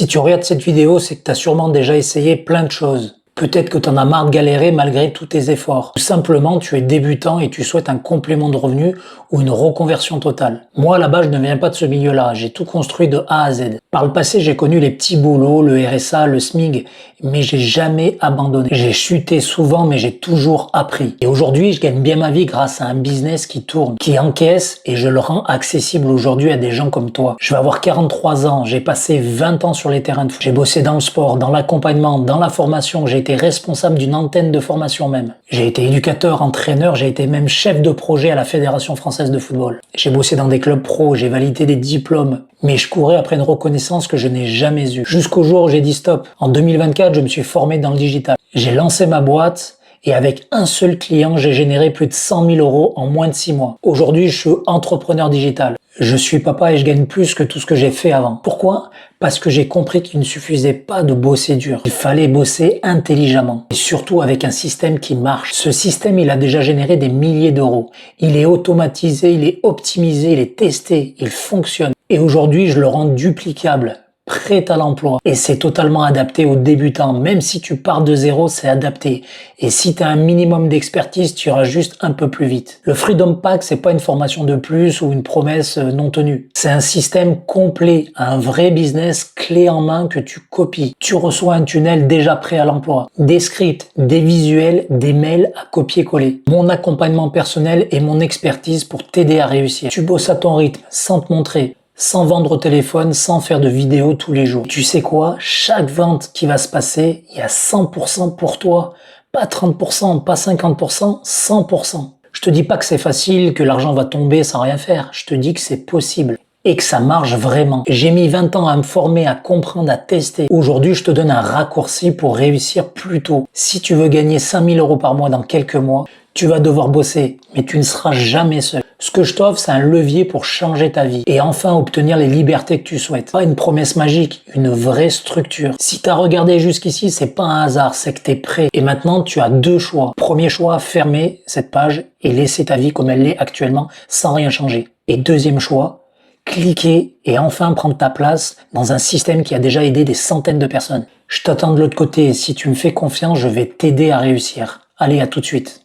tu regardes cette vidéo, c'est que tu as sûrement déjà essayé plein de choses. Peut-être que tu en as marre de galérer malgré tous tes efforts. Ou simplement, tu es débutant et tu souhaites un complément de revenu ou une reconversion totale. Moi, à la base, je ne viens pas de ce milieu-là. J'ai tout construit de A à Z. Par le passé, j'ai connu les petits boulots, le RSA, le SMIG, mais j'ai jamais abandonné. J'ai chuté souvent, mais j'ai toujours appris. Et aujourd'hui, je gagne bien ma vie grâce à un business qui tourne, qui encaisse, et je le rends accessible aujourd'hui à des gens comme toi. Je vais avoir 43 ans, j'ai passé 20 ans sur les terrains de foot. J'ai bossé dans le sport, dans l'accompagnement, dans la formation, j'ai été responsable d'une antenne de formation même. J'ai été éducateur, entraîneur, j'ai été même chef de projet à la Fédération française de football. J'ai bossé dans des clubs pro, j'ai validé des diplômes, mais je courais après une reconnaissance que je n'ai jamais eue. Jusqu'au jour où j'ai dit stop. En 2024, je me suis formé dans le digital. J'ai lancé ma boîte et avec un seul client, j'ai généré plus de 100 000 euros en moins de 6 mois. Aujourd'hui, je suis entrepreneur digital. Je suis papa et je gagne plus que tout ce que j'ai fait avant. Pourquoi? Parce que j'ai compris qu'il ne suffisait pas de bosser dur. Il fallait bosser intelligemment. Et surtout avec un système qui marche. Ce système, il a déjà généré des milliers d'euros. Il est automatisé, il est optimisé, il est testé, il fonctionne. Et aujourd'hui, je le rends duplicable, prêt à l'emploi. Et c'est totalement adapté aux débutants. Même si tu pars de zéro, c'est adapté. Et si tu as un minimum d'expertise, tu iras juste un peu plus vite. Le Freedom Pack, c'est pas une formation de plus ou une promesse non tenue. C'est un système complet, un vrai business clé en main que tu copies. Tu reçois un tunnel déjà prêt à l'emploi. Des scripts, des visuels, des mails à copier-coller. Mon accompagnement personnel et mon expertise pour t'aider à réussir. Tu bosses à ton rythme, sans te montrer, sans vendre au téléphone, sans faire de vidéos tous les jours. Tu sais quoi? Chaque vente qui va se passer, il y a 100% pour toi. Pas 30%, pas 50%, 100%. Je te dis pas que c'est facile, que l'argent va tomber sans rien faire. Je te dis que c'est possible. Et que ça marche vraiment. J'ai mis 20 ans à me former, à comprendre, à tester. Aujourd'hui, je te donne un raccourci pour réussir plus tôt. Si tu veux gagner 5 000 euros par mois dans quelques mois, tu vas devoir bosser, mais tu ne seras jamais seul. Ce que je t'offre, c'est un levier pour changer ta vie et enfin obtenir les libertés que tu souhaites. Pas une promesse magique, une vraie structure. Si tu as regardé jusqu'ici, c'est pas un hasard, c'est que tu es prêt. Et maintenant, tu as deux choix. Premier choix, fermer cette page et laisser ta vie comme elle l'est actuellement sans rien changer. Et deuxième choix, cliquer et enfin prendre ta place dans un système qui a déjà aidé des centaines de personnes. Je t'attends de l'autre côté et si tu me fais confiance, je vais t'aider à réussir. Allez, à tout de suite.